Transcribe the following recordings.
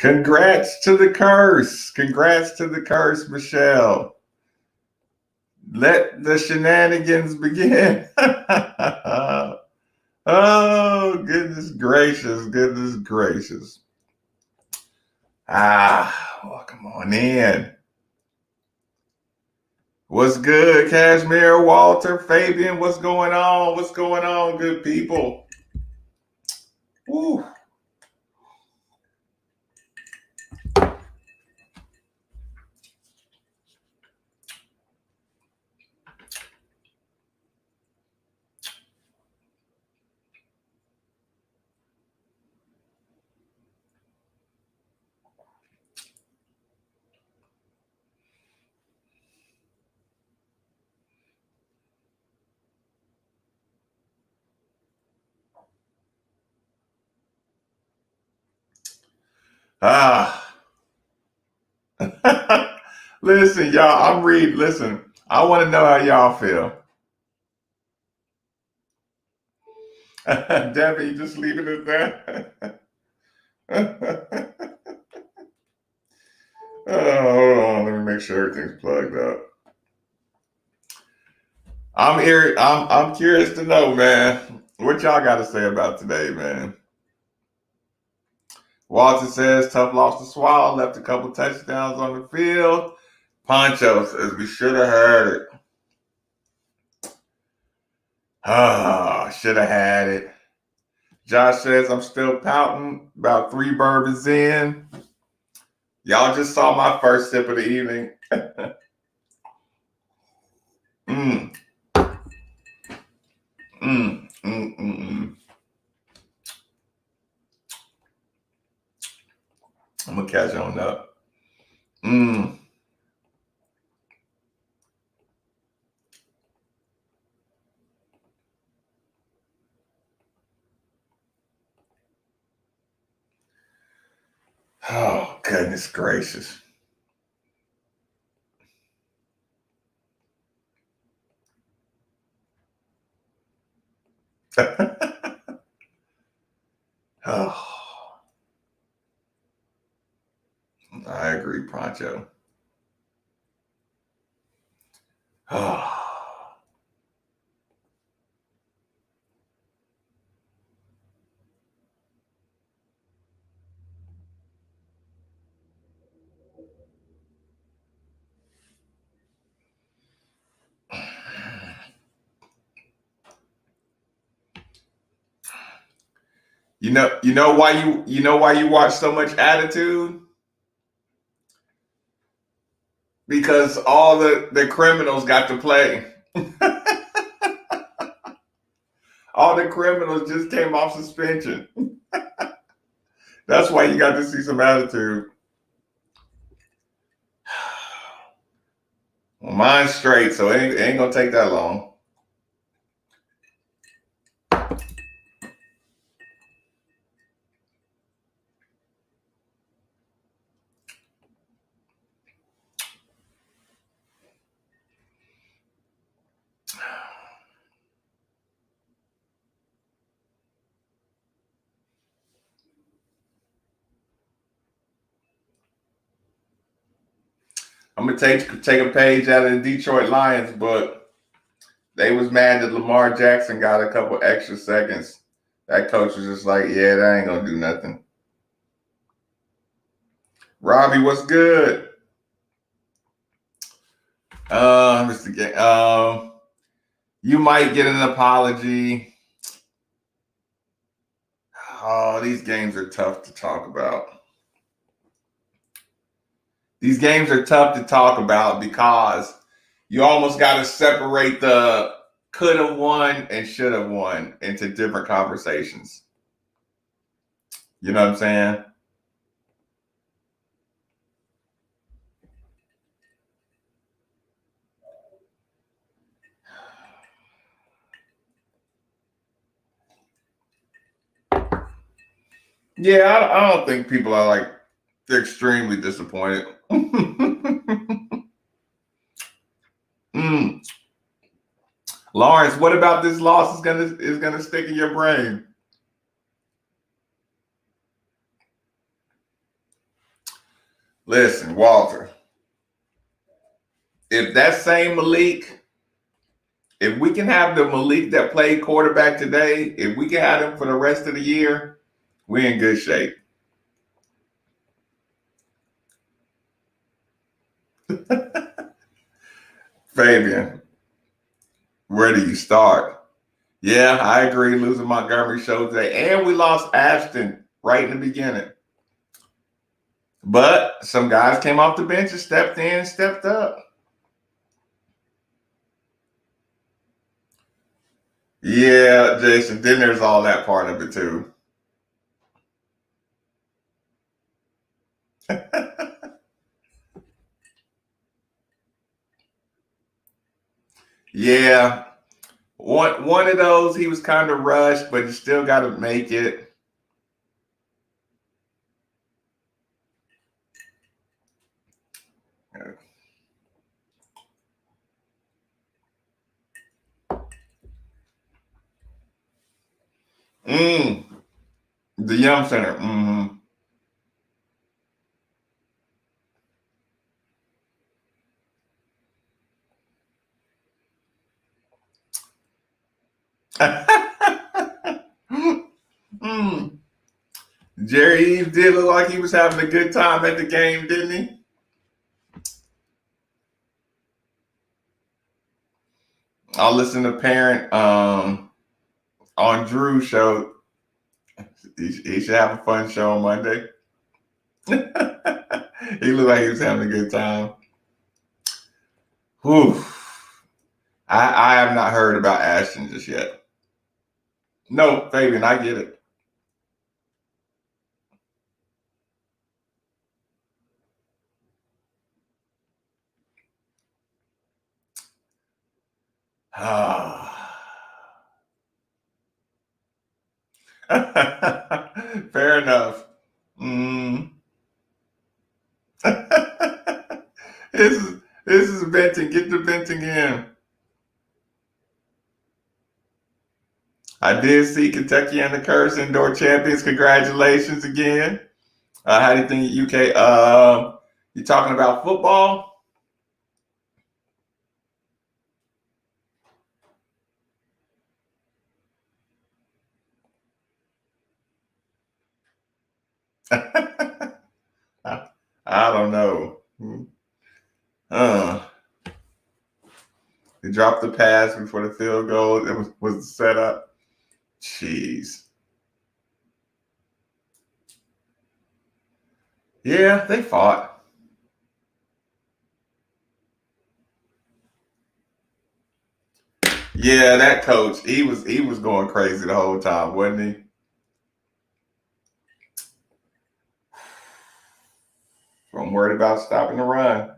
Congrats to the curse. Congrats to the curse, Michelle. Let the shenanigans begin. Oh, goodness gracious. Goodness gracious. Welcome on in. What's good, Cashmere, Walter, Fabian? What's going on? What's going on, good people? Woo. Listen, y'all, I'm reading. Listen, I want to know how y'all feel. Debbie, you just leaving it there? Hold on, let me make sure everything's plugged up. I'm here. I'm curious to know, man, what y'all got to say about today, man. Walter says tough loss to swallow, left a couple touchdowns on the field. Poncho says we should have heard it. Should have had it. Josh says I'm still pouting about 3 bourbons in. Y'all just saw my first sip of the evening. I'm gonna catch on up. Oh, goodness gracious. Oh, I agree, Poncho. Oh. You know why you watch so much Attitude? Because all the criminals got to play. All the criminals just came off suspension. That's why you got to see some Attitude. Well, mine's straight, so it ain't gonna take that long. I'm gonna take a page out of the Detroit Lions book. They was mad that Lamar Jackson got a couple extra seconds. That coach was just like, yeah, that ain't gonna do nothing. Robbie, what's good? Mr. Gang, you might get an apology. Oh, these games are tough to talk about. These games are tough to talk about because you almost got to separate the could have won and should have won into different conversations. You know what I'm saying? Yeah, I don't think people are like extremely disappointed. Lawrence, what about this loss is gonna stick in your brain? Listen, Walter, if that same Malik, if we can have the Malik that played quarterback today, if we can have him for the rest of the year, we're in good shape. Fabian, where do you start? Yeah, I agree. Losing Montgomery showed today. And we lost Ashton right in the beginning. But some guys came off the bench and stepped in and stepped up. Yeah, Jason. Then there's all that part of it too. Yeah. One of those, he was kind of rushed, but you still got to make it. The Yum Center. Mm-hmm. mm. Jerry Eve did look like he was having a good time at the game, didn't he? I'll listen to Parent on Drew's show. He should have a fun show on Monday. He looked like he was having a good time. Whew. I have not heard about Ashton just yet. No, Fabian, I get it. Fair enough. This is venting. Get the venting in. I did see Kentucky and the Curse indoor champions. Congratulations again. How do you think UK? You talking about football? I don't know. He dropped the pass before the field goal. It was set up. Jeez. Yeah, they fought. Yeah, that coach, he was going crazy the whole time, wasn't he? I'm worried about stopping the run.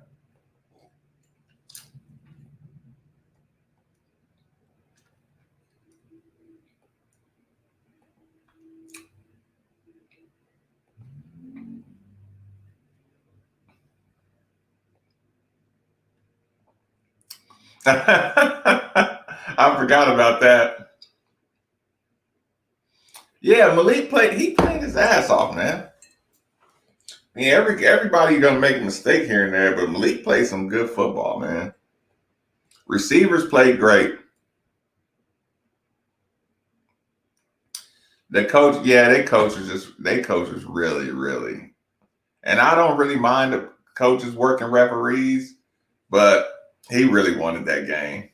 I forgot about that. Yeah, Malik played his ass off, man. Yeah, everybody gonna make a mistake here and there, but Malik played some good football, man. Receivers played great. The coach, yeah, they coaches really, really. And I don't really mind the coaches working referees, but he really wanted that game.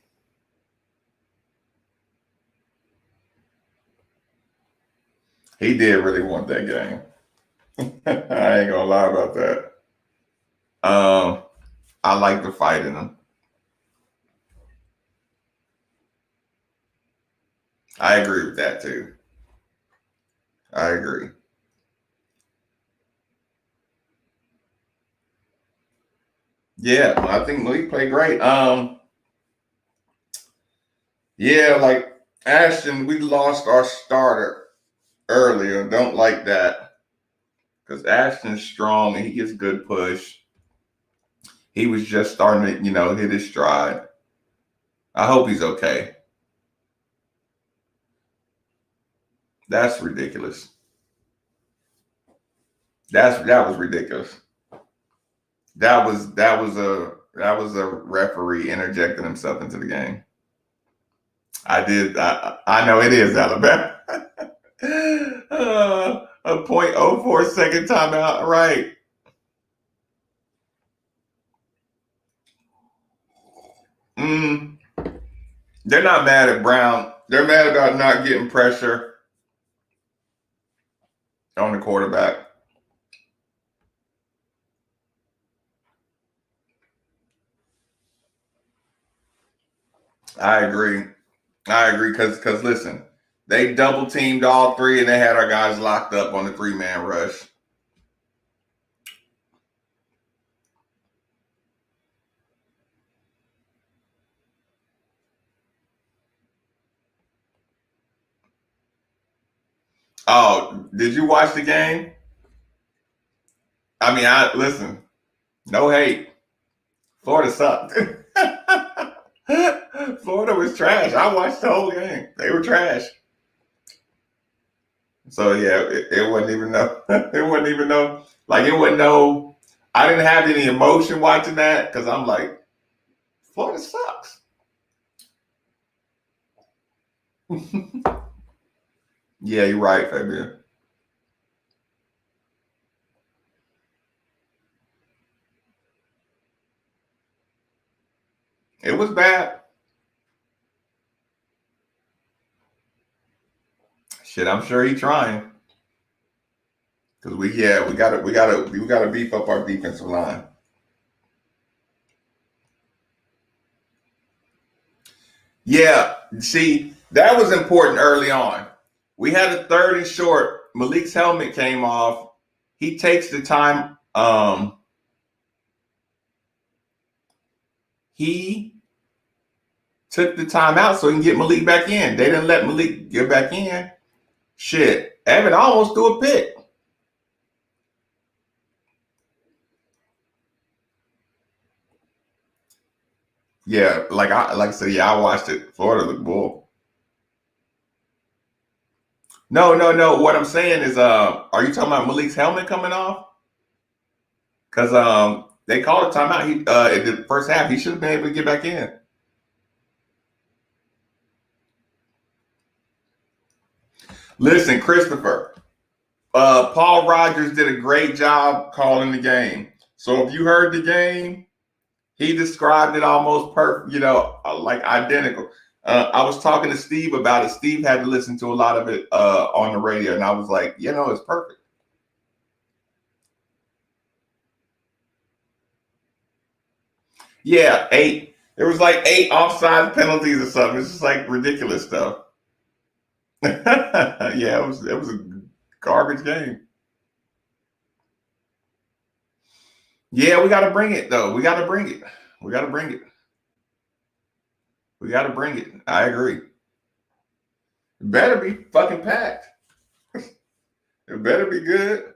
He did really want that game. I ain't gonna lie about that. I like the fight in him. I agree with that too. I agree. Yeah, I think Malik played great. Yeah, like Ashton, we lost our starter earlier. Don't like that because Ashton's strong and he gets good push. He was just starting to, hit his stride. I hope he's okay. That's ridiculous. That was ridiculous. That was a referee interjecting himself into the game. I know it is Alabama. A .04 second timeout, right? Mm, they're not mad at Brown. They're mad about not getting pressure on the quarterback. I agree. Because listen, they double teamed all three and they had our guys locked up on the 3-man rush. Oh, did you watch the game? I mean, I listen. No hate. Florida sucked. Florida was trash. I watched the whole game. They were trash. So yeah, it wasn't even no. It wasn't even no. Like it wasn't no. I didn't have any emotion watching that because I'm like, Florida sucks. Yeah, you're right, Fabian. It was bad. Shit, I'm sure he's trying. Because we gotta beef up our defensive line. Yeah, see, that was important early on. We had a 3rd and short. Malik's helmet came off. He takes the time. He took the time out so he can get Malik back in. They didn't let Malik get back in. Shit, Evan almost threw a pick. Yeah, like I said, yeah, I watched it. Florida looked bull. No, no, no. What I'm saying is, are you talking about Malik's helmet coming off? Because they called a timeout. He in the first half, he should have been able to get back in. Listen, Christopher, Paul Rogers did a great job calling the game. So if you heard the game, he described it almost perfect, like identical. I was talking to Steve about it. Steve had to listen to a lot of it on the radio, and I was like, it's perfect. Yeah, 8. There was like 8 offside penalties or something. It's just like ridiculous stuff. Yeah, it was a garbage game. Yeah, we got to bring it though. We got to bring it. We got to bring it. We got to bring it. I agree. It better be fucking packed. It better be good.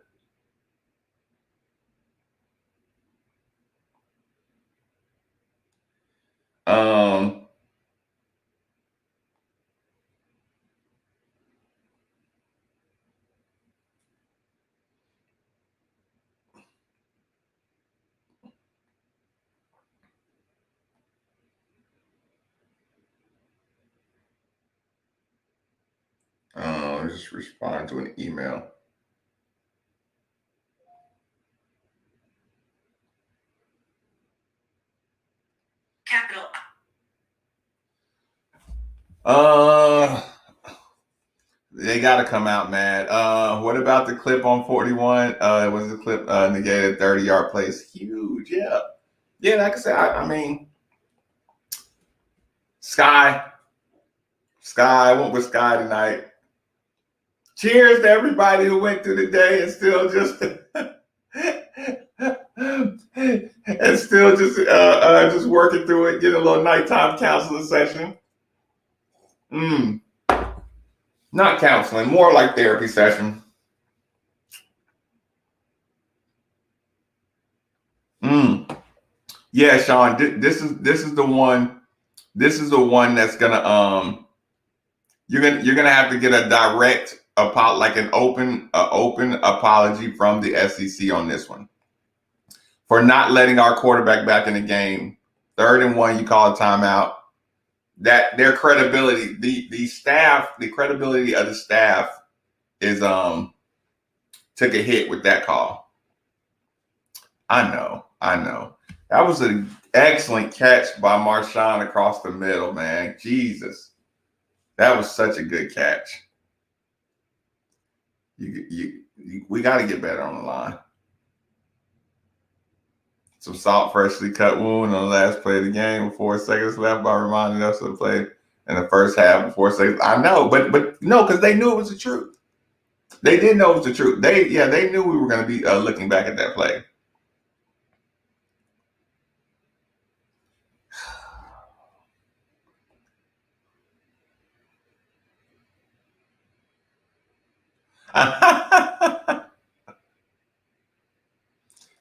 Um, just respond to an email. Capital. They got to come out mad. What about the clip on 41? It was the clip negated 30-yard plays. Huge, yeah. Yeah, like I said, I mean, Sky. I went with Sky tonight. Cheers to everybody who went through the day and still just just working through it, getting a little nighttime counseling session. Not counseling, more like therapy session. Yeah, Sean, this is the one. This is the one that's gonna you're gonna have to get a direct like an open apology from the SEC on this one. for not letting our quarterback back in the game. 3rd and 1, you call a timeout. That their credibility, the staff, the credibility of the staff is took a hit with that call. I know. That was an excellent catch by Marshawn across the middle, man. Jesus. That was such a good catch. We got to get better on the line. Some salt freshly cut wound on the last play of the game with 4 seconds left by reminding us of the play in the first half with 4 seconds. I know, but no, because they knew it was the truth. They did know it was the truth. They knew we were going to be looking back at that play.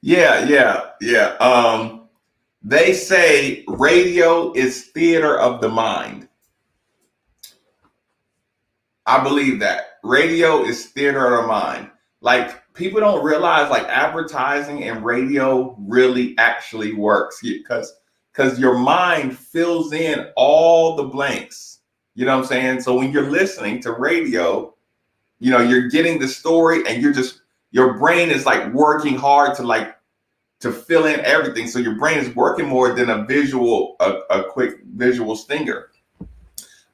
Yeah. They say radio is theater of the mind. I believe that. Radio is theater of the mind. Like, people don't realize, like, advertising and radio really actually works because your mind fills in all the blanks. You know what I'm saying? So when you're listening to radio, you know, you're getting the story and your brain is like working hard to fill in everything. So your brain is working more than a quick visual stinger.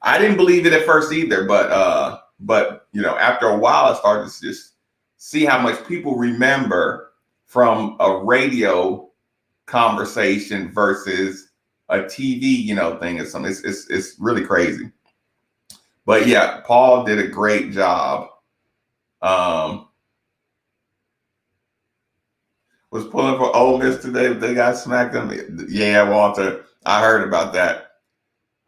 I didn't believe it at first either, but you know, after a while, I started to just see how much people remember from a radio conversation versus a TV, you know, thing. It's really crazy. But yeah, Paul did a great job. Was pulling for Ole Miss today, but they got smacked them. Yeah, Walter, I heard about that.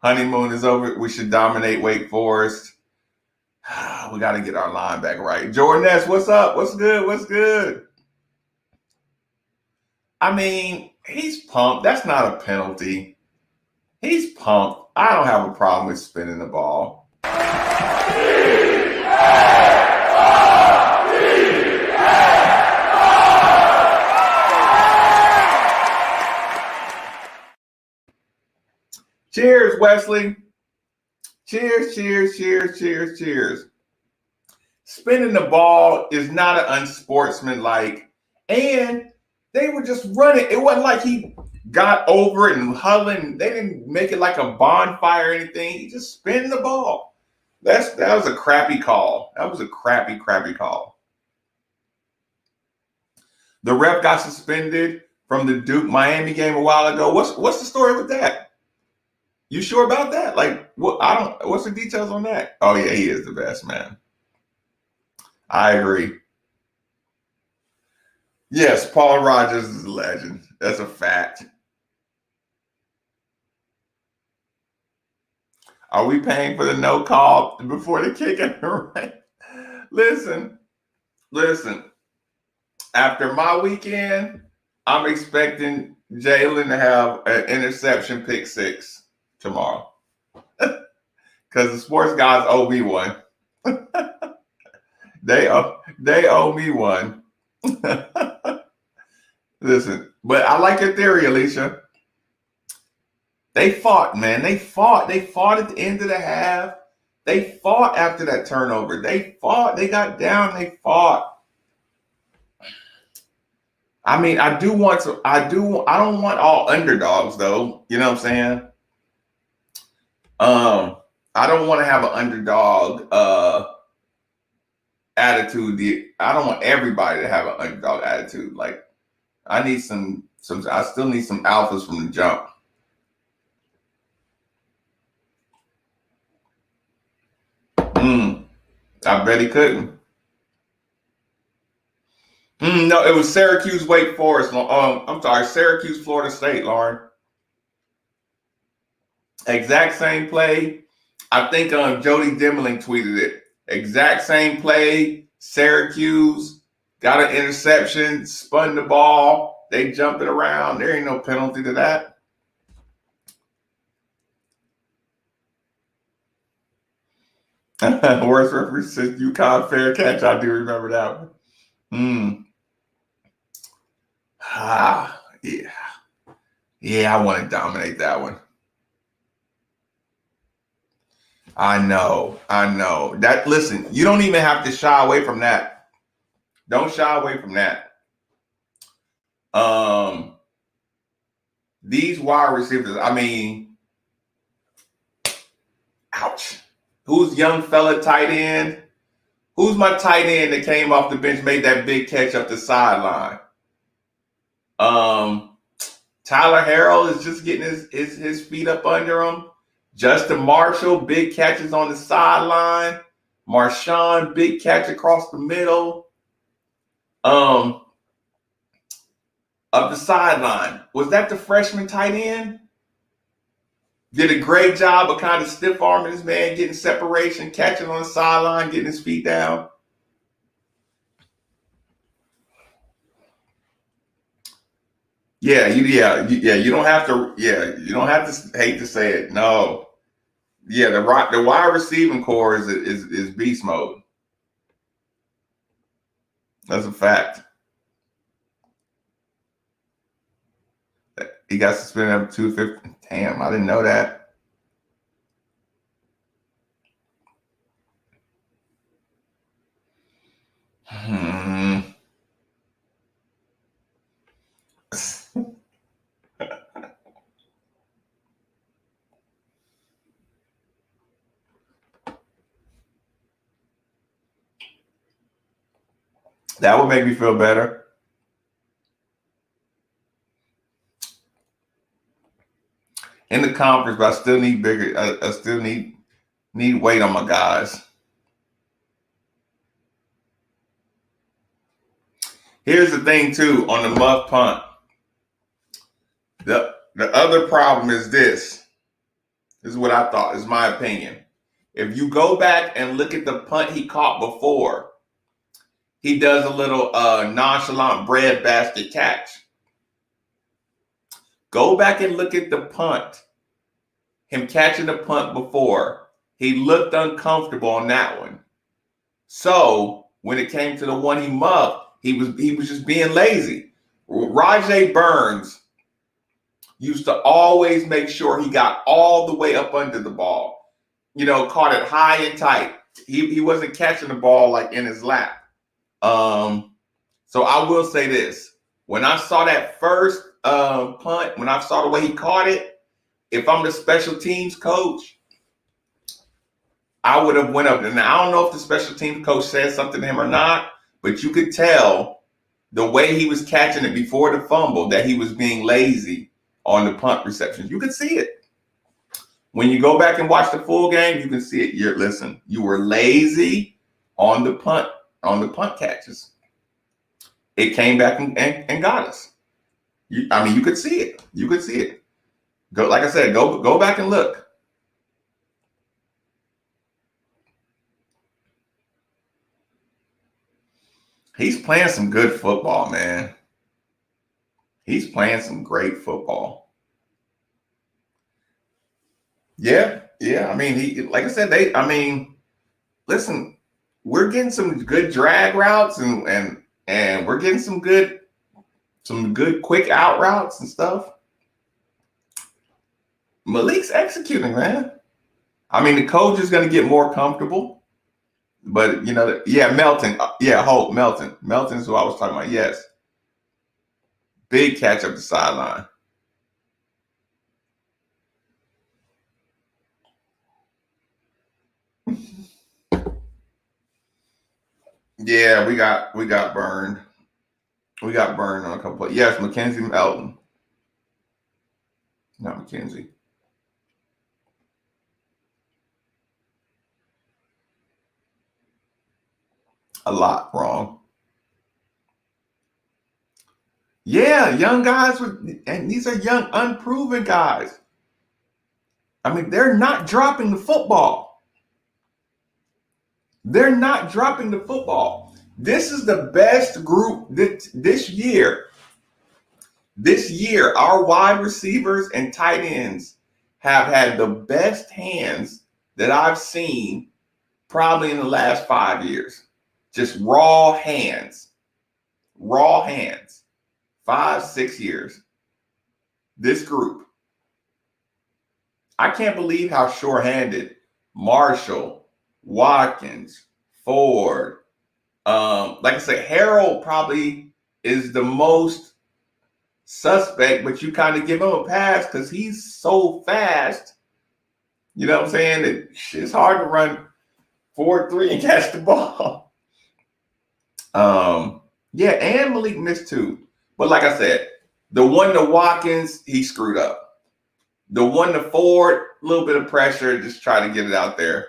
Honeymoon is over. We should dominate Wake Forest. We got to get our line back right. Jordan S., what's up? What's good? I mean, he's pumped. That's not a penalty. He's pumped. I don't have a problem with spinning the ball. Cheers, Wesley. Cheers. Spinning the ball is not an unsportsmanlike, and they were just running. It wasn't like he got over it and huddling. They didn't make it like a bonfire or anything. He just spin the ball. That was a crappy call. That was a crappy call. The ref got suspended from the Duke Miami game a while ago. What's the story with that? You sure about that? Like, what's the details on that? Oh yeah, he is the best, man. I agree. Yes, Paul Rogers is a legend. That's a fact. Are we paying for the no call before the kick? Right? Listen. After my weekend, I'm expecting Jalen to have an interception pick 6 tomorrow. Because the sports guys owe me one. They owe me one. Listen, but I like your theory, Alicia. They fought, man. They fought at the end of the half. They fought after that turnover. They fought. They got down. They fought. I mean, I don't want all underdogs though. You know what I'm saying? I don't want to have an underdog attitude. I don't want everybody to have an underdog attitude. Like, I need I still need some alphas from the jump. I bet he couldn't. No, it was Syracuse, Wake Forest. I'm sorry, Syracuse, Florida State, Lauren. Exact same play. I think Jody Demling tweeted it. Exact same play. Syracuse got an interception, spun the ball. They jumped it around. There ain't no penalty to that. Worst referee said UConn fair catch. I do remember that one. Yeah, I want to dominate that one. I know. That, listen, you don't even have to shy away from that. Don't shy away from that. These wide receivers, I mean, ouch. Who's young fella tight end? Who's my tight end that came off the bench, made that big catch up the sideline? Tyler Harrell is just getting his feet up under him. Justin Marshall, big catches on the sideline. Marshawn, big catch across the middle. Up the sideline. Was that the freshman tight end? Did a great job of kind of stiff arming this man, getting separation, catching on the sideline, getting his feet down. You don't have to. Yeah, you don't have to hate to say it. No, yeah, the wide receiving core is beast mode. That's a fact. He got suspended up 250. Damn, I didn't know that. That would make me feel better. In the conference, but I still need bigger. I still need weight on my guys. Here's the thing, too, on the muff punt. The other problem is this. This is what I thought, is my opinion. If you go back and look at the punt he caught before, he does a little nonchalant breadbasket catch. Go back and look at the punt. Him catching the punt before. He looked uncomfortable on that one. So when it came to the one he muffed, he was just being lazy. Rajay Burns used to always make sure he got all the way up under the ball. You know, caught it high and tight. He wasn't catching the ball like in his lap. So I will say this. When I saw that first punt, when I saw the way he caught it, if I'm the special teams coach, I would have went up. And I don't know if the special teams coach said something to him or not, but you could tell the way he was catching it before the fumble that he was being lazy on the punt receptions. You could see it. When you go back and watch the full game, you can see it. You were lazy on the punt catches. It came back and got us. You could see it. You could see it. Go, like I said, go back and look. He's playing some good football, man. He's playing some great football. Yeah. I mean, like I said, listen, we're getting some good drag routes and we're getting some good quick out routes and stuff. Malik's executing, man. I mean, the coach is going to get more comfortable. But, Melton. Holt, Melton. Melton is who I was talking about. Yes. Big catch up the sideline. Yeah, we got burned. We got burned on a couple of, yes, Mackenzie Melton. Not Mackenzie. A lot wrong. Yeah, young guys and these are young, unproven guys. I mean, they're not dropping the football. They're not dropping the football. This is the best group this year. This year, our wide receivers and tight ends have had the best hands that I've seen probably in the last 5 years. Just raw hands. 5, 6 years. this group. I can't believe how shorthanded Marshall, Watkins, Ford, like I said, Harold probably is the most suspect, but you kind of give him a pass because he's so fast. You know what I'm saying? It's hard to run 4-3 and catch the ball. Yeah, and Malik missed too. But like I said, the one to Watkins, he screwed up. The one to Ford, a little bit of pressure, just try to get it out there.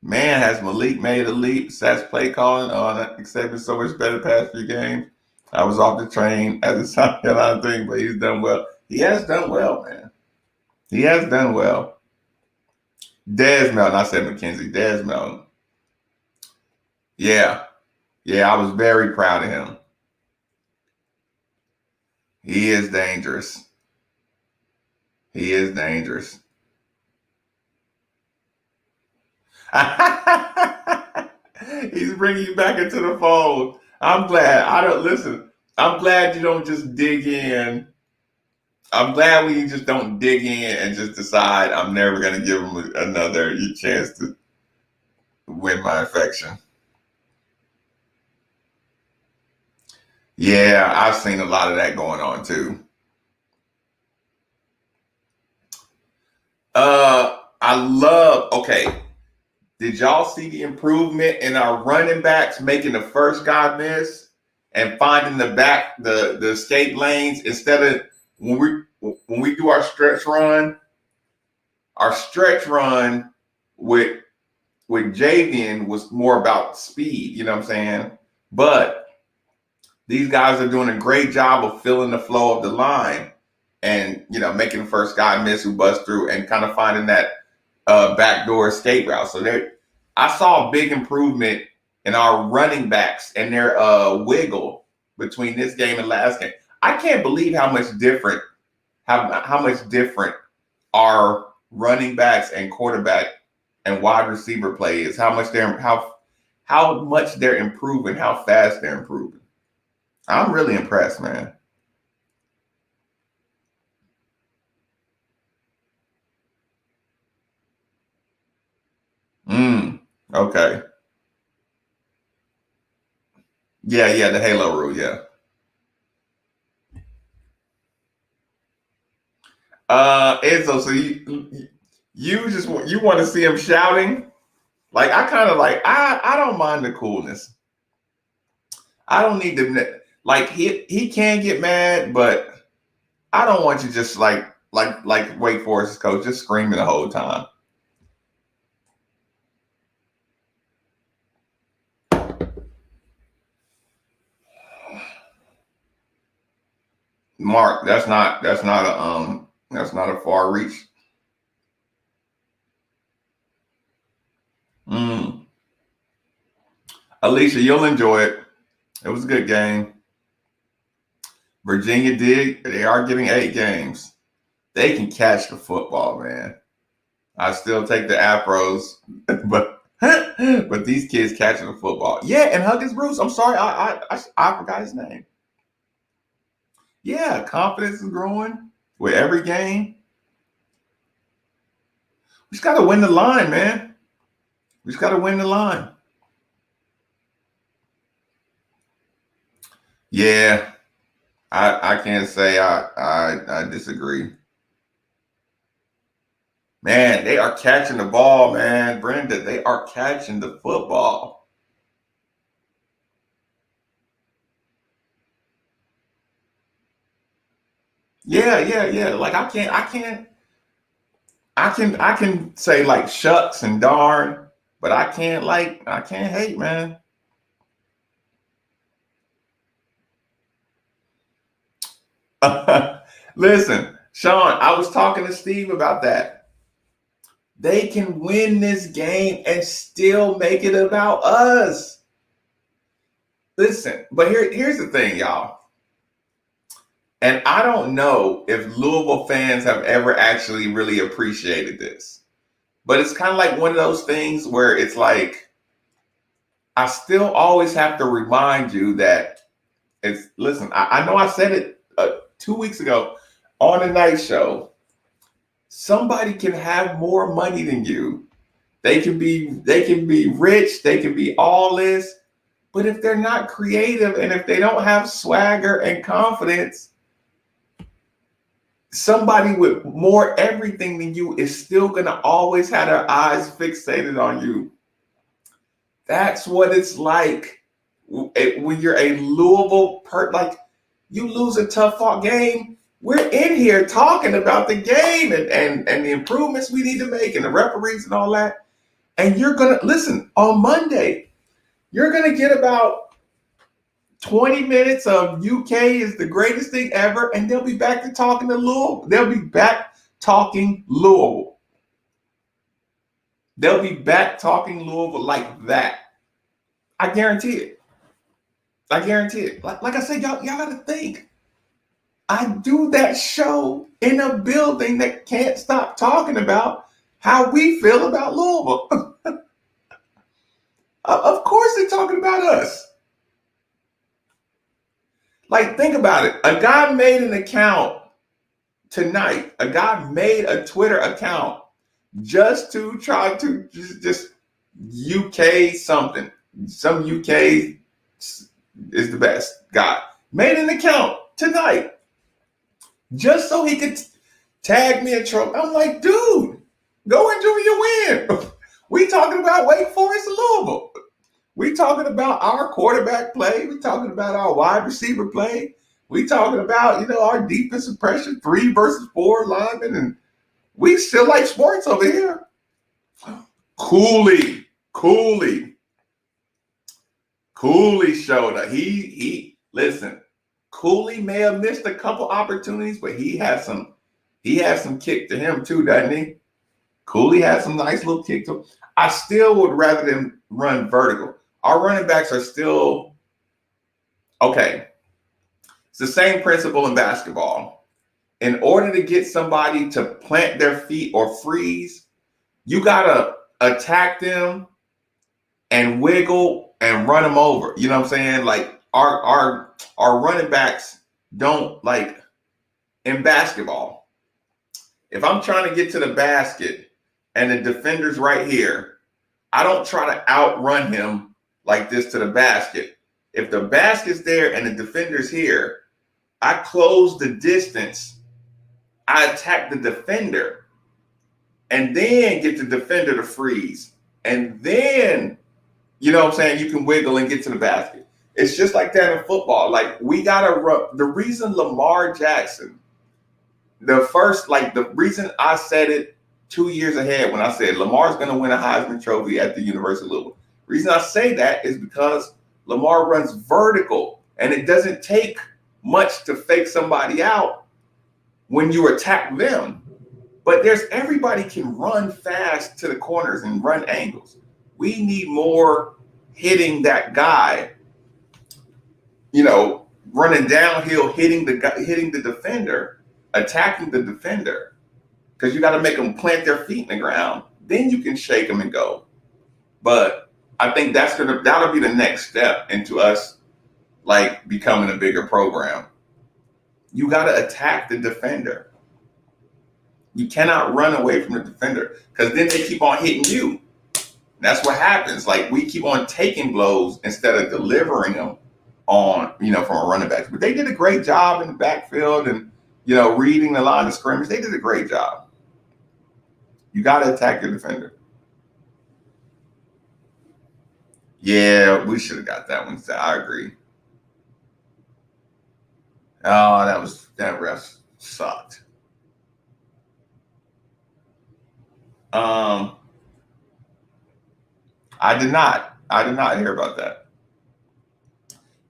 Man, has Malik made a leap? Stats play calling on accepting so much better past few games. I was off the train at the South Carolina thing, but he's done well. He has done well, man. He has done well. Des Melton, I said McKenzie. Des Melton. Yeah. Yeah, I was very proud of him. He is dangerous. He is dangerous. He's bringing you back into the fold. I'm glad. I'm glad you don't just dig in. I'm glad we just don't dig in and just decide I'm never going to give him another chance to win my affection. Yeah, I've seen a lot of that going on too. Okay. Did y'all see the improvement in our running backs making the first guy miss and finding the escape lanes instead of when we do our stretch run with Javian was more about speed, you know what I'm saying? But these guys are doing a great job of filling the flow of the line and, making the first guy miss who busts through and kind of finding that backdoor escape route. So I saw a big improvement in our running backs and their wiggle between this game and last game. I can't believe how much different our running backs and quarterback and wide receiver play is. How much they're improving, how fast they're improving. I'm really impressed, man. Okay. Yeah, the Halo rule, yeah. Enzo, so you want to see him shouting? Like I don't mind the coolness. I don't need to like he can get mad, but I don't want you just like Wake Forest coach just screaming the whole time. Mark, that's not a far reach. Alicia, you'll enjoy it. It was a good game. Virginia they are getting 8 games. They can catch the football, man. I still take the Afros, but these kids catching the football. Yeah, and Huggins Bruce. I'm sorry, I forgot his name. Yeah, confidence is growing with every game. We just got to win the line, man. We just got to win the line. Yeah, I can't say I disagree. Man, they are catching the ball, man. Brenda, they are catching the football. Yeah. Like I can say like shucks and darn, but I can't hate, man. Listen, Sean, I was talking to Steve about that. They can win this game and still make it about us. Listen, but here's the thing, y'all. And I don't know if Louisville fans have ever actually really appreciated this. But it's kind of like one of those things where it's like, I still always have to remind you that listen, I know I said it 2 weeks ago on the night show. Somebody can have more money than you. They can be rich, they can be all this, but if they're not creative and if they don't have swagger and confidence, somebody with more everything than you is still going to always have their eyes fixated on you. That's what it's like when you're a Louisville like you lose a tough fought game. We're in here talking about the game and the improvements we need to make and the referees and all that. And you're going to listen on Monday. You're going to get about 20 minutes of UK is the greatest thing ever, and they'll be back to talking to Louisville. They'll be back talking Louisville. They'll be back talking Louisville like that. I guarantee it. I guarantee it. Like I said, y'all got to think. I do that show in a building that can't stop talking about how we feel about Louisville. Of course they're talking about us. Like, think about it. A guy made an account tonight. A guy made a Twitter account just to try to just UK something. Some UK is the best guy. Made an account tonight just so he could tag me a troll. I'm like, dude, go enjoy your win. We talking about Wake Forest and Louisville. We talking about our quarterback play. We talking about our wide receiver play. We talking about, our defensive pressure, 3 versus 4 linemen, and we still like sports over here. Cooley showed up. Listen, Cooley may have missed a couple opportunities, but he had some kick to him too, doesn't he? Cooley had some nice little kick to him. I still would rather them run vertical. Our running backs are still okay. It's the same principle in basketball. In order to get somebody to plant their feet or freeze, you gotta attack them and wiggle and run them over. You know what I'm saying? Like our running backs don't, like, in basketball. If I'm trying to get to the basket and the defender's right here, I don't try to outrun him like this to the basket. If the basket's there and the defender's here, I close the distance. I attack the defender and then get the defender to freeze. And then, you know what I'm saying, you can wiggle and get to the basket. It's just like that in football. Like, we got to run. The reason Lamar Jackson, the reason I said it 2 years ahead when I said Lamar's going to win a Heisman Trophy at the University of Louisville. The reason I say that is because Lamar runs vertical, and it doesn't take much to fake somebody out when you attack them. But everybody can run fast to the corners and run angles. We need more hitting that guy, running downhill, hitting the defender, attacking the defender, because you got to make them plant their feet in the ground. Then you can shake them and go. But I think that'll be the next step into us, like, becoming a bigger program. You got to attack the defender. You cannot run away from the defender, because then they keep on hitting you. That's what happens. Like, we keep on taking blows instead of delivering them on, from a running back. But they did a great job in the backfield and, reading the line of scrimmage. They did a great job. You got to attack your defender. Yeah, we should have got that one. I agree. Oh, that ref sucked. I did not hear about that.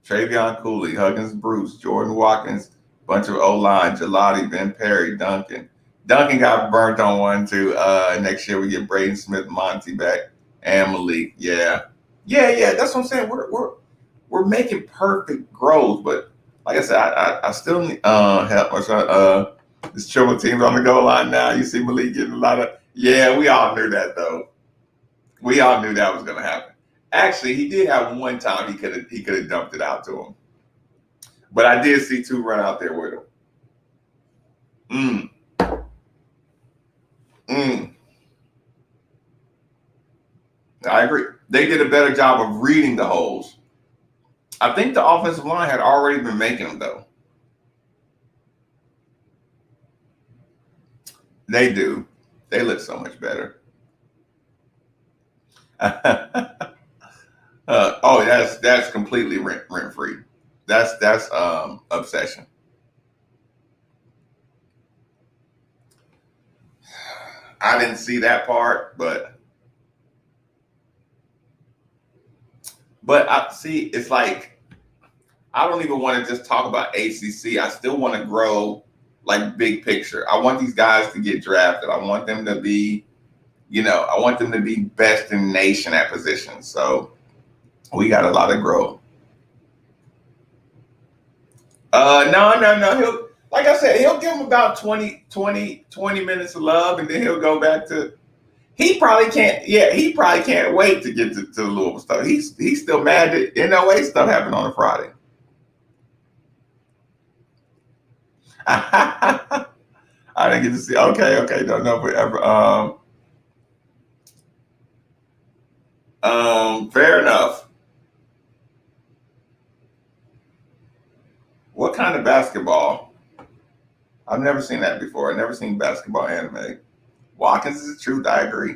Travion Cooley, Huggins, Bruce, Jordan Watkins, bunch of O-line, Gelati, Ben Perry, Duncan. Duncan got burnt on one too. Next year we get Braden Smith, Monty back, and Malik. Yeah. That's what I'm saying. We're making perfect growth, but like I said, I still need help. This triple team's on the goal line now. You see Malik getting a lot of. Yeah, we all knew that though. We all knew that was going to happen. Actually, he did have one time he could have dumped it out to him, but I did see 2 run out there with him. Mm. Mm. I agree. They did a better job of reading the holes. I think the offensive line had already been making them though. They do. They look so much better. Oh, that's completely rent free. That's obsession. I didn't see that part, but I see it's like I don't even want to just talk about ACC. I still want to grow like big picture. I want these guys to get drafted. I want them to be, I want them to be best in the nation at positions. So we got a lot of growth. No. He'll, like I said, he'll give him about 20 minutes of love, and then he'll go back to. He probably can't. Yeah, he probably can't wait to get to the Louisville stuff. He's still mad that NOA stuff happened on a Friday. I didn't get to see. Okay, no, whatever. Fair enough. What kind of basketball? I've never seen that before. I've never seen basketball anime. Watkins is the truth. I agree.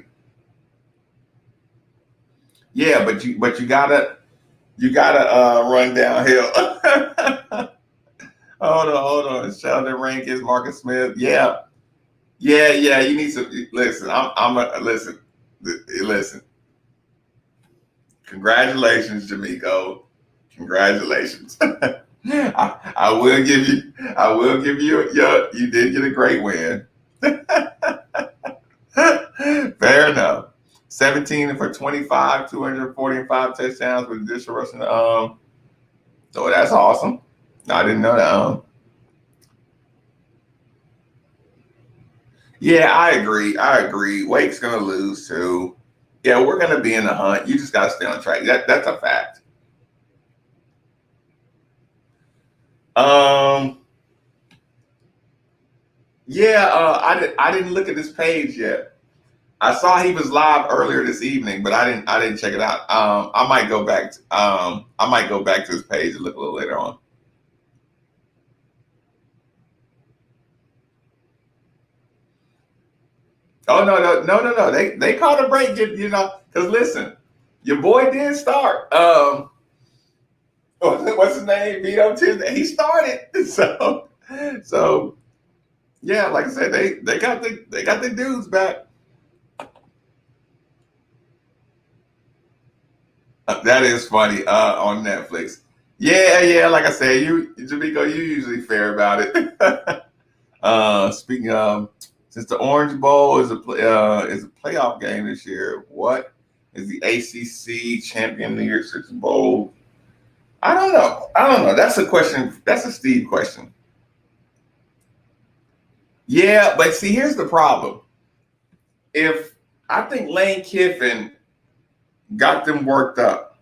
Yeah, but you gotta run downhill. Hold on. Sheldon Rankins, Marcus Smith. Yeah. You need to listen. Listen. Congratulations, Jamiko. Congratulations. I will give you. I will give you. You did get a great win. Fair enough. 17 for 25, 245 touchdowns with additional rushing. So that's awesome. I didn't know that. Yeah, I agree. Wake's gonna lose too. Yeah, we're gonna be in the hunt. You just gotta stay on track. That's a fact. Um, yeah, I didn't look at this page yet. I saw he was live earlier this evening, but I didn't check it out. I might go back to his page and look a little later on. Oh no. They caught a break, because listen, your boy did start. What's his name? Vito Tuesday. He started. So yeah, like I said, they got the dudes back. That is funny. On Netflix. Yeah. Like I said, you Jamaico, you usually fair about it. Speaking of, since the Orange Bowl is a playoff game this year, what is the ACC champion New Year's Six Bowl? I don't know. That's a question. That's a Steve question. Yeah, but see, here's the problem. If I think Lane Kiffin got them worked up,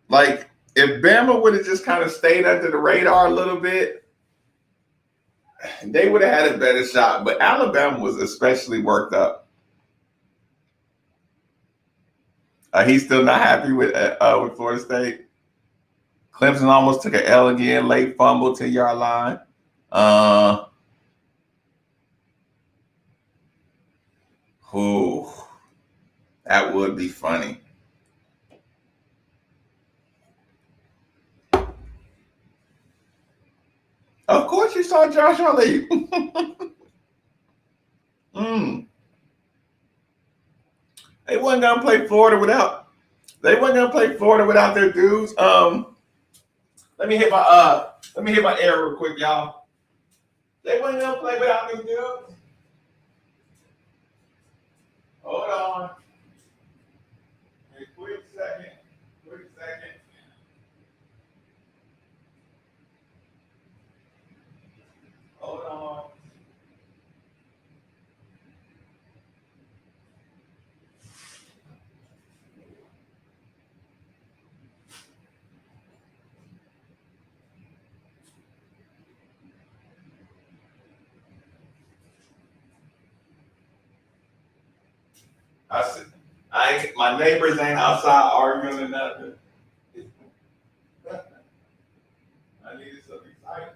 like if Bama would have just kind of stayed under the radar a little bit, they would have had a better shot. But Alabama was especially worked up. He's still not happy with Florida State. Clemson almost took an L again, late fumble 10-yard line. Uh, who that would be funny. Of course, you saw Josh Ali. mm. They wasn't gonna play Florida without. They wasn't gonna play Florida without their dudes. Let me hit my air real quick, y'all. They wasn't gonna play without their dudes. Hold on. A quick second. Quick second. Hold on. I said, my neighbors ain't outside arguing or nothing. I needed some excitement.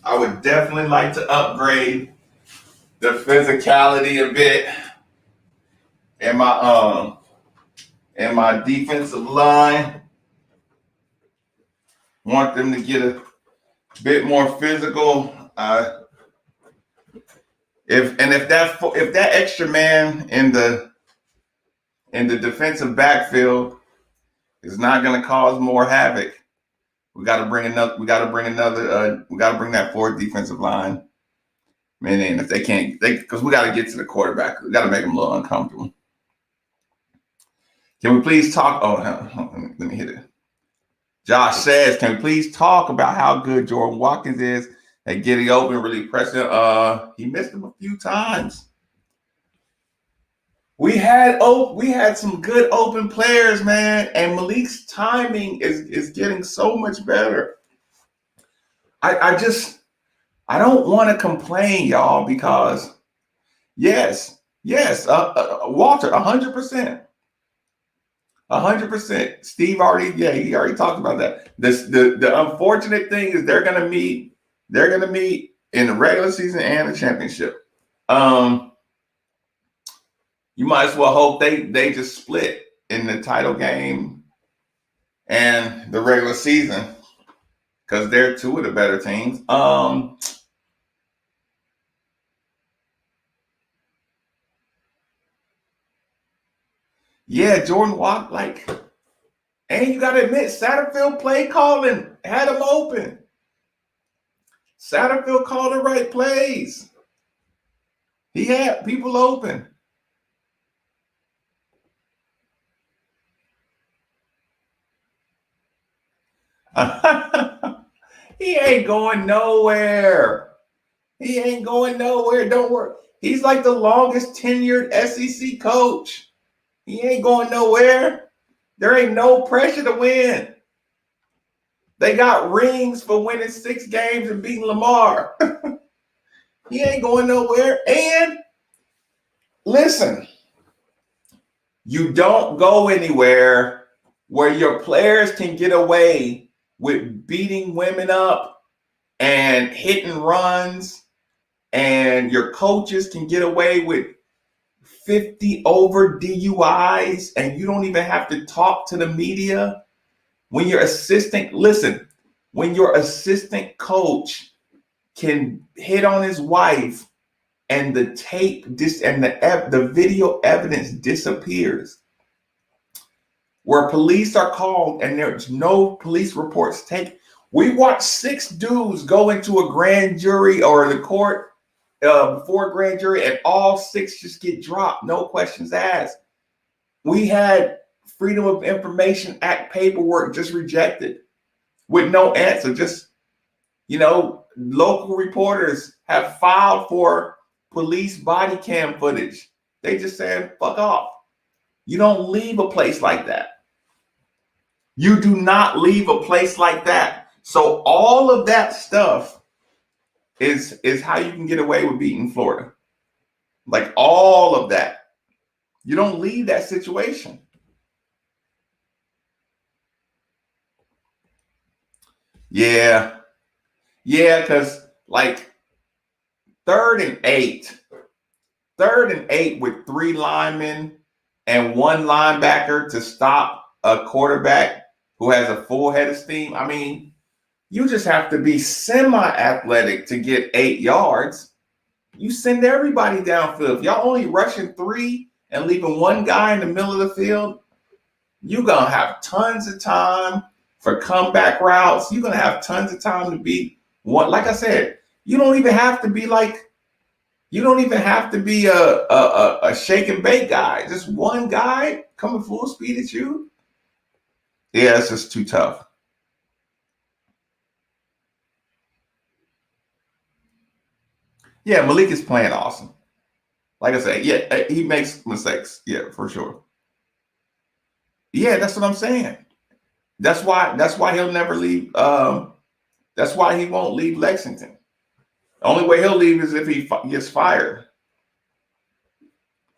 I would definitely like to upgrade the physicality a bit in my defensive line. Want them to get a bit more physical. If that extra man in the defensive backfield is not going to cause more havoc, we got to bring that forward defensive line. Man, and if they can't, because we got to get to the quarterback. We got to make them a little uncomfortable. Can we please talk? Let me hit it. Josh says, can we please talk about how good Jordan Watkins is at getting open, really pressing? He missed him a few times. We had some good open players, man, and Malik's timing is getting so much better. I don't want to complain, y'all, because yes, Walter, 100%. 100%. Steve he already talked about that. The unfortunate thing is they're gonna meet in the regular season and the championship. You might as well hope they just split in the title game and the regular season, because they're two of the better teams. Yeah, Jordan Watt, and you got to admit, Satterfield play calling had him open. Satterfield called the right plays. He had people open. He ain't going nowhere. Don't worry. He's like the longest tenured SEC coach. He ain't going nowhere. There ain't no pressure to win. They got rings for winning 6 games and beating Lamar. He ain't going nowhere. And listen, you don't go anywhere where your players can get away with beating women up and hitting runs, and your coaches can get away with 50 over DUIs, and you don't even have to talk to the media. When your assistant coach can hit on his wife and the tape and the video evidence disappears, where police are called and there's no police reports taken. We watched 6 dudes go into a grand jury or the court before a grand jury, and all 6 just get dropped, no questions asked. We had Freedom of Information Act paperwork just rejected with no answer. Just, local reporters have filed for police body cam footage. They just said, fuck off. You don't leave a place like that. You do not leave a place like that. So all of that stuff is how you can get away with beating Florida. Like all of that. You don't leave that situation. Yeah, because 3rd and 8 with 3 linemen and 1 linebacker to stop a quarterback who has a full head of steam. I mean, you just have to be semi-athletic to get 8 yards. You send everybody downfield. If y'all only rushing 3 and leaving 1 guy in the middle of the field, you're going to have tons of time for comeback routes. You're going to have tons of time to beat one. Like I said, you don't even have to be a shake and bake guy. Just 1 guy coming full speed at you. Yeah, it's just too tough. Yeah, Malik is playing awesome. Like I said, yeah, he makes mistakes. Yeah, for sure. Yeah, that's what I'm saying. That's why he'll never leave. That's why he won't leave Lexington. The only way he'll leave is if he gets fired,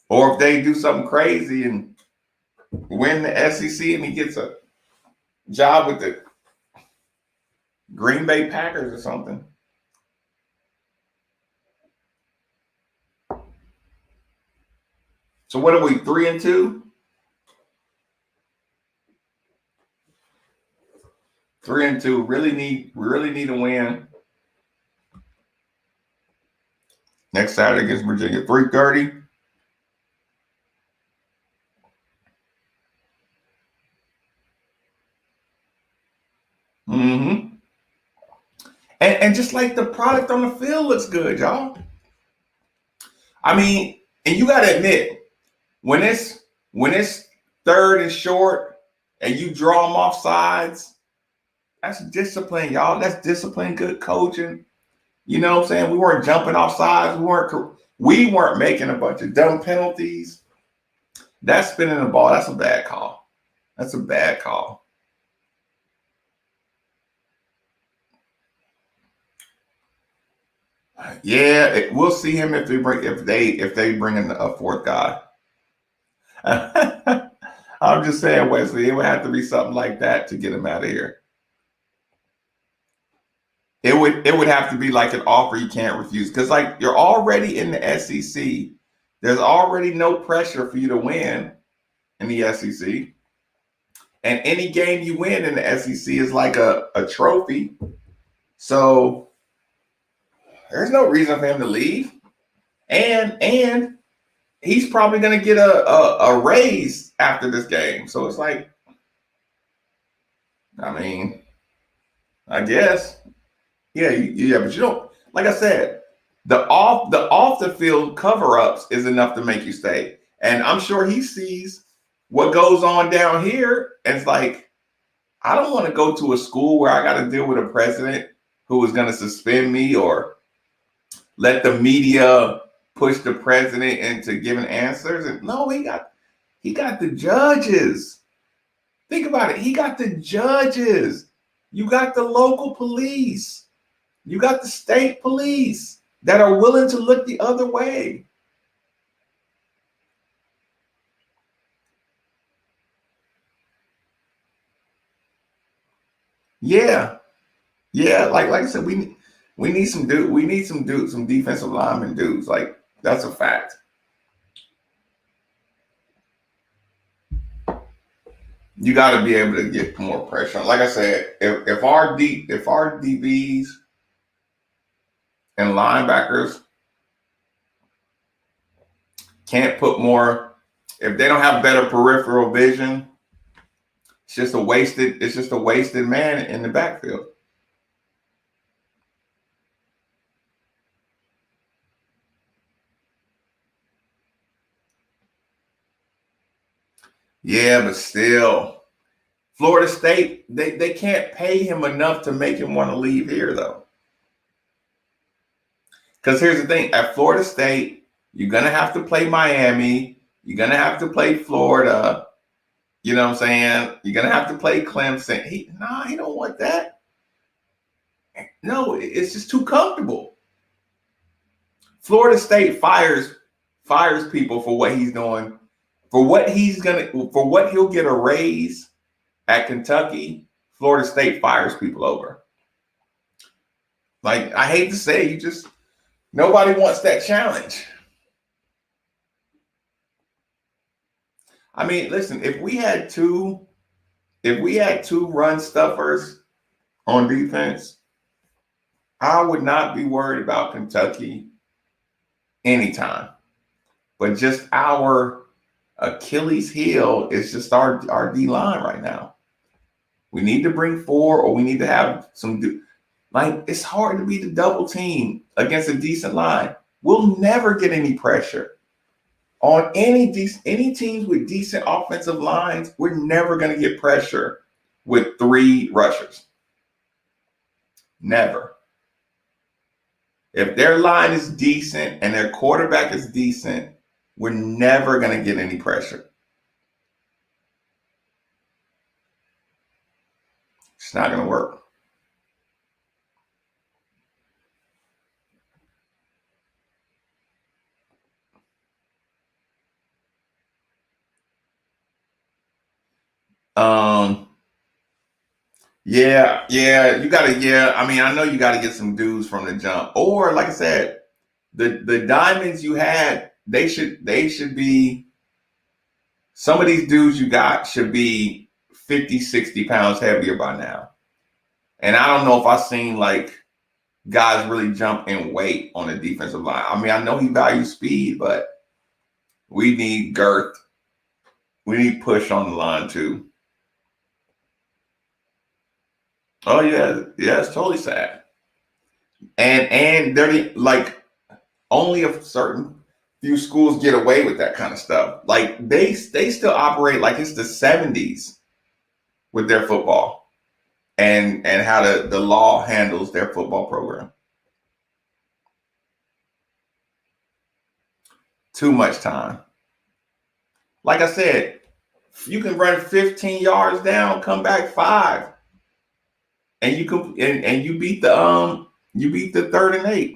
or if they do something crazy and win the SEC and he gets a job with the Green Bay Packers or something. So what are we, 3-2? 3-2. We really need a win next Saturday against Virginia. 3:30. Mm-hmm. And just like the product on the field looks good, y'all. I mean, and you gotta admit, when it's third and short and you draw them off sides, that's discipline, y'all. That's discipline, good coaching. You know what I'm saying? We weren't jumping off sides. We weren't making a bunch of dumb penalties. That's spinning the ball. That's a bad call. That's a bad call. Yeah, we'll see him if they bring in a fourth guy. I'm just saying, Wesley, it would have to be something like that to get him out of here. It would have to be like an offer you can't refuse, because like you're already in the SEC. There's already no pressure for you to win in the SEC, and any game you win in the SEC is like a trophy. So there's no reason for him to leave, and he's probably going to get a raise after this game. So it's like, I mean, I guess. Yeah, but you don't. Like I said, the off the field cover ups is enough to make you stay. And I'm sure he sees what goes on down here, and it's like, I don't want to go to a school where I got to deal with a president who is going to suspend me or let the media push the president into giving answers. And no, he got the judges. Think about it. He got the judges. You got the local police. You got the state police that are willing to look the other way. Yeah. Like I said, we need some some defensive lineman dudes. Like, that's a fact. You got to be able to get more pressure. Like I said, if our DBs and linebackers can't put more, if they don't have better peripheral vision, it's just a wasted man in the backfield. Yeah, but still, Florida State, they can't pay him enough to make him want to leave here, though. Because here's the thing, at Florida State, you're going to have to play Miami. You're going to have to play Florida. You know what I'm saying? You're going to have to play Clemson. He don't want that. No, it's just too comfortable. Florida State fires people for what he's doing. For what he'll get a raise at Kentucky, Florida State fires people over. Like, I hate to say, nobody wants that challenge. I mean, listen, if we had two run stuffers on defense, I would not be worried about Kentucky anytime. But just our Achilles heel is just our D line right now. We need to bring 4, or we need to have some. Like, it's hard to beat the double team against a decent line. We'll never get any pressure on any teams with decent offensive lines. We're never going to get pressure with 3 rushers. Never. If their line is decent and their quarterback is decent, we're never going to get any pressure. It's not going to work. Yeah, you gotta, yeah. I mean, I know you gotta get some dudes from the jump. Or like I said, the diamonds you had, they should be some of these dudes you got should be 50, 60 pounds heavier by now. And I don't know if I've seen like guys really jump in weight on the defensive line. I mean, I know he values speed, but we need girth. We need push on the line too. Oh yeah, it's totally sad. And they're like only a certain few schools get away with that kind of stuff. Like they still operate like it's the 70s with their football and how the law handles their football program. Too much time. Like I said, you can run 15 yards down, come back 5, and you can and you beat the 3rd and 8.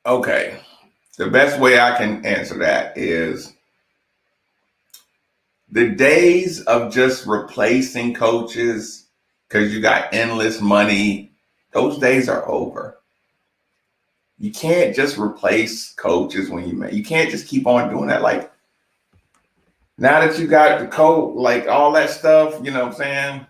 Okay. The best way I can answer that is the days of just replacing coaches because you got endless money, those days are over. You can't just replace coaches when you can't just keep on doing that. Like now that you got the code, like all that stuff, you know what I'm saying?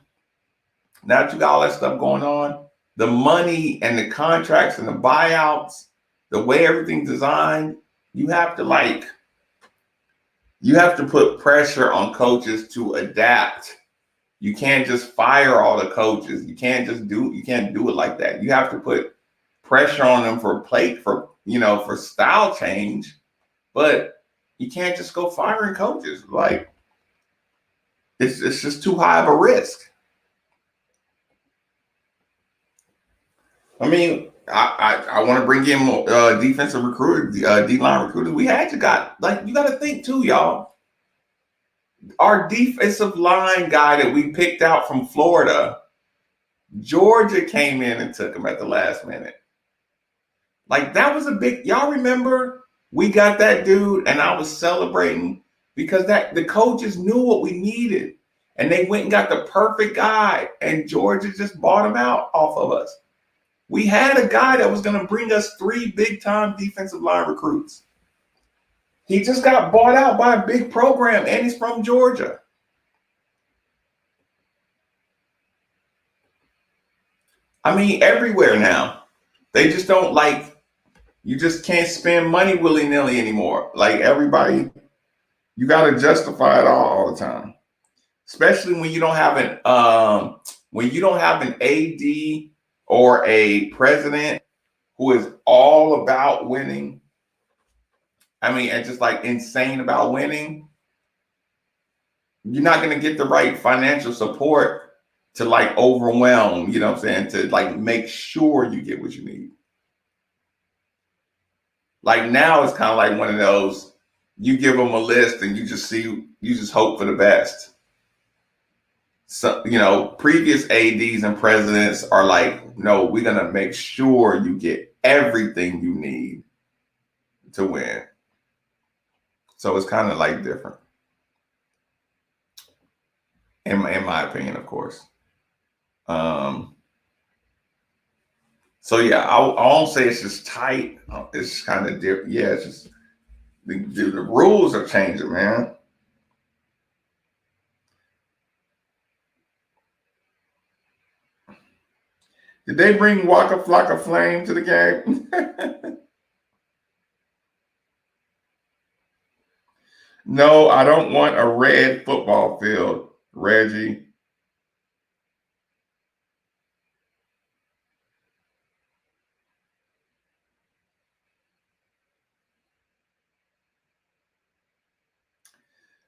Now that you got all that stuff going on, the money and the contracts and the buyouts, the way everything's designed, you have to like you have to put pressure on coaches to adapt. You can't just fire all the coaches. You can't do it like that. You have to put pressure on them for style change, but you can't just go firing coaches. Like it's just too high of a risk. I mean, I want to bring in more defensive recruiters, D-line recruiters. You got to think too, y'all. Our defensive line guy that we picked out from Florida, Georgia came in and took him at the last minute. Like that was a big. Y'all remember we got that dude, and I was celebrating because that the coaches knew what we needed, and they went and got the perfect guy, and Georgia just bought him out off of us. We had a guy that was going to bring us 3 big-time defensive line recruits. He just got bought out by a big program, and he's from Georgia. I mean, everywhere now. They just don't like, you just can't spend money willy-nilly anymore. Like everybody, you got to justify it all the time. Especially when you don't have an AD or a president who is all about winning. I mean, and just like insane about winning, you're not going to get the right financial support to like overwhelm, you know what I'm saying? To like make sure you get what you need. Like now it's kind of like one of those, you give them a list and you just hope for the best. So, previous ADs and presidents are like, no, we're going to make sure you get everything you need to win. So it's kind of like different. In my opinion, of course. So yeah, I won't say it's just tight. It's kind of different. Yeah, it's just The rules are changing, man. Did they bring Waka Flocka Flame to the game? No, I don't want a red football field, Reggie.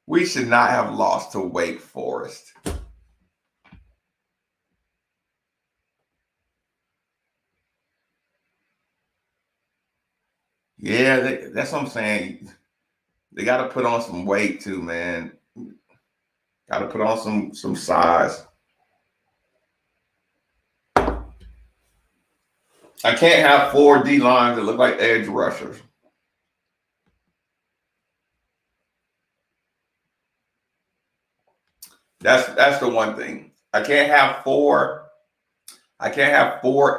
We should not have lost to Wake Forest. Yeah, that's what I'm saying. They got to put on some weight too, man. Got to put on some size. I can't have 4 D lines that look like edge rushers. That's the one thing. I can't have 4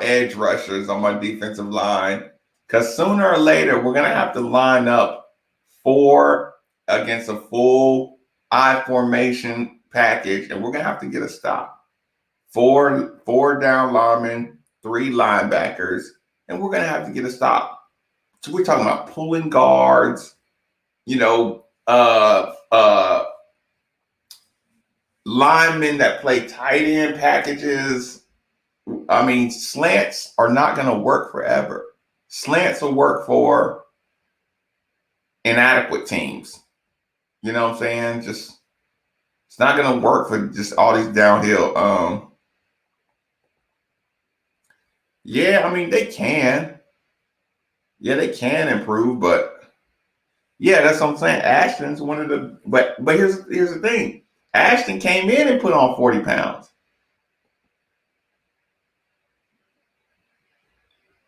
edge rushers on my defensive line because sooner or later we're gonna have to line up 4 against a full I formation package, and we're gonna have to get a stop. 4 down linemen, 3 linebackers, and we're gonna have to get a stop. So we're talking about pulling guards, you know, linemen that play tight end packages. I mean, slants are not going to work forever. Slants will work for inadequate teams. You know what I'm saying? Just it's not going to work for just all these downhill. Yeah, I mean they can. Yeah, they can improve, but yeah, that's what I'm saying. Ashton's one of the but here's the thing. Ashton came in and put on 40 pounds.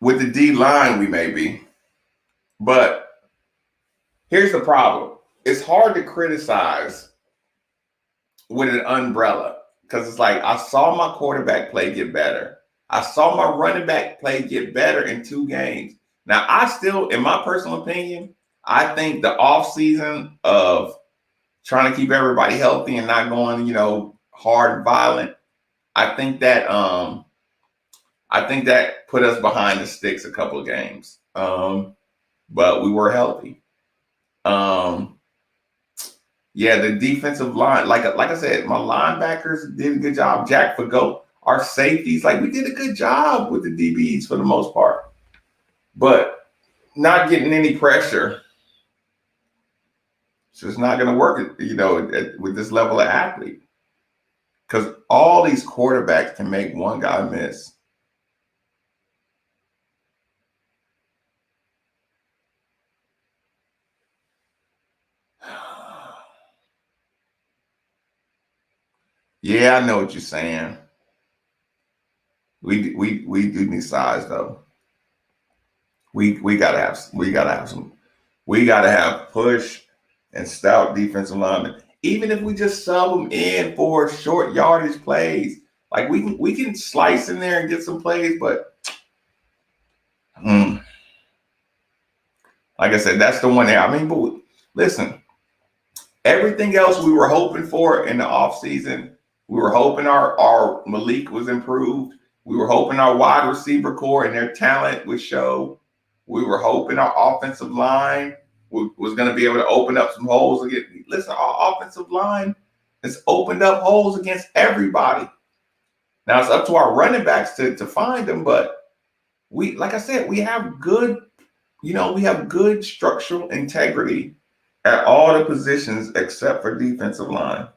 With the D line, we may be. But here's the problem. It's hard to criticize with an umbrella because it's like I saw my quarterback play get better. I saw my running back play get better in 2 games. Now, I still, in my personal opinion, I think the offseason of trying to keep everybody healthy and not going, hard and violent, I think that put us behind the sticks a couple of games. But we were healthy. Yeah, the defensive line, like I said, my linebackers did a good job. Jack Fagot, our safeties, we did a good job with the DBs for the most part, but not getting any pressure. So it's not going to work, with this level of athlete, because all these quarterbacks can make one guy miss. Yeah, I know what you're saying. We do need size though. We gotta have push and stout defensive linemen. Even if we just sub them in for short yardage plays, we can slice in there and get some plays, but like I said, that's the one there. I mean, but listen, everything else we were hoping for in the offseason, we were hoping our Malik was improved. We were hoping our wide receiver core and their talent would show. We were hoping our offensive line was going to be able to open up some holes again. Listen, our offensive line has opened up holes against everybody. Now it's up to our running backs to find them, but like I said, we have good structural integrity at all the positions except for defensive line.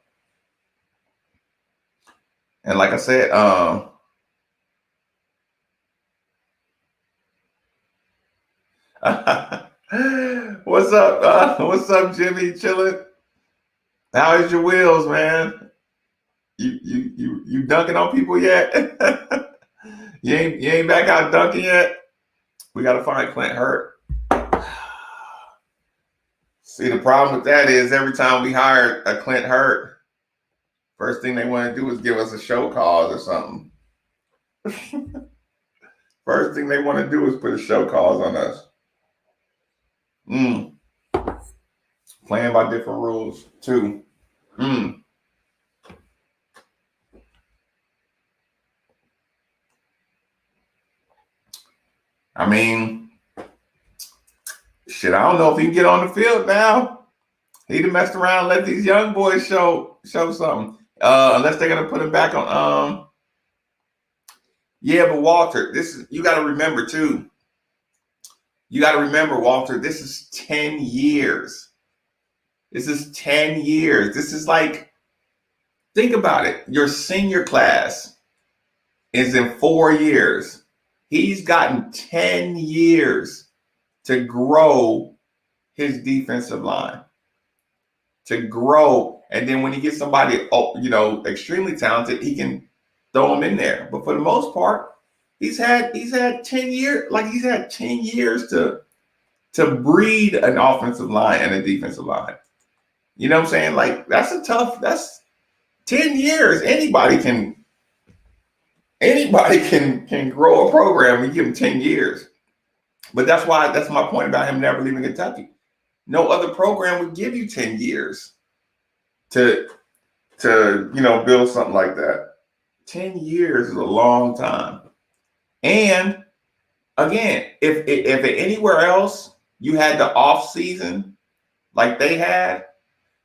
And like I said, what's up? What's up, Jimmy? Chilling? How is your wheels, man? You dunking on people yet? you ain't back out dunking yet? We gotta find Clint Hurt. See, the problem with that is every time we hire a Clint Hurt, first thing they want to do is give us a show cause or something. First thing they want to do is put a show cause on us. Playing by different rules too. Mm. I mean, shit, I don't know if he can get on the field now. He'd have messed around, let these young boys show something. Unless they're gonna put him back on. Yeah, but Walter, this is, you got to remember too. You got to remember, Walter, this is 10 years. This is 10 years. This is like, think about it. Your senior class is in 4 years. He's gotten 10 years to grow his defensive line, to grow. And then when he gets somebody, extremely talented, he can throw him in there. But for the most part, he's had 10 years, like he's had 10 years to breed an offensive line and a defensive line. You know what I'm saying? Like that's 10 years. Anybody can grow a program and give him 10 years. But that's my point about him never leaving Kentucky. No other program would give you 10 years to build something like that. 10 years is a long time. And again, if anywhere else you had the off season like they had,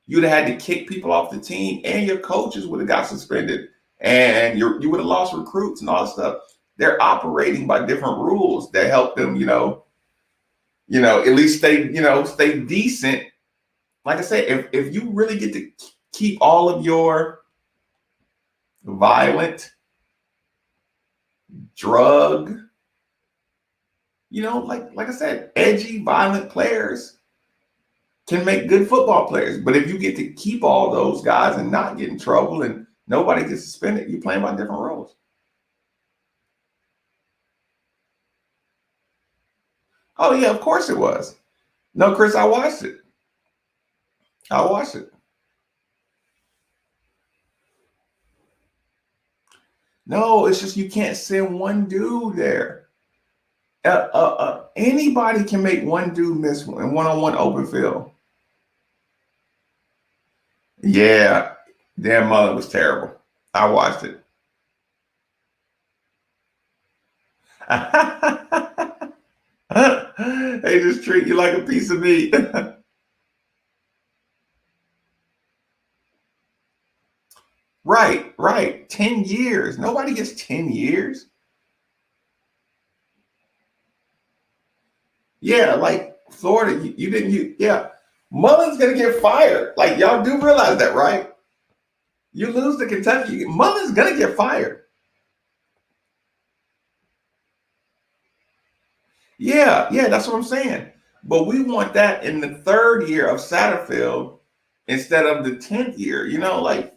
you'd have had to kick people off the team, and your coaches would have got suspended, and you would have lost recruits and all that stuff. They're operating by different rules that help them, at least stay decent. Like I said, if you really get to keep all of your violent, drug, like I said, edgy, violent players can make good football players. But if you get to keep all those guys and not get in trouble and nobody gets suspended, you're playing by different rules. Oh, yeah, of course it was. No, Chris, I watched it. No, it's just you can't send one dude there. Anybody can make one dude miss in one-on-one open field. Yeah, Dan Mullen was terrible. I watched it. They just treat you like a piece of meat. Right. 10 years. Nobody gets 10 years. Yeah, like Florida, yeah. Mullen's going to get fired. Like, y'all do realize that, right? You lose to Kentucky, Mullen's going to get fired. Yeah, that's what I'm saying. But we want that in the third year of Satterfield instead of the 10th year. Like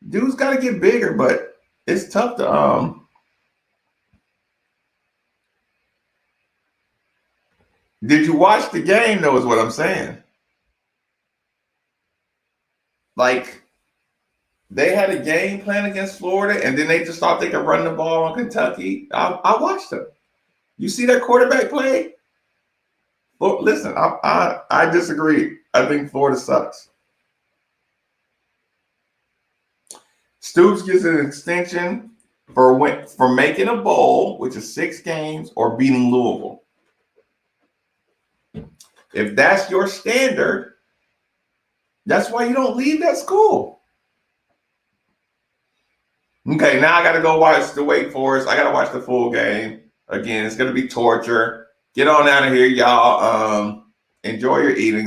dude's got to get bigger, but it's tough to Did you watch the game though, is what I'm saying. Like they had a game plan against Florida and then they just thought they could run the ball on Kentucky. I watched them. You see that quarterback play? Well, listen, I disagree. I think Florida sucks. Stoops gets an extension for making a bowl, which is 6 games, or beating Louisville. If that's your standard, that's why you don't leave that school. Okay, now I got to go watch the Wake Forest. I got to watch the full game. Again, it's going to be torture. Get on out of here, y'all. Enjoy your eating.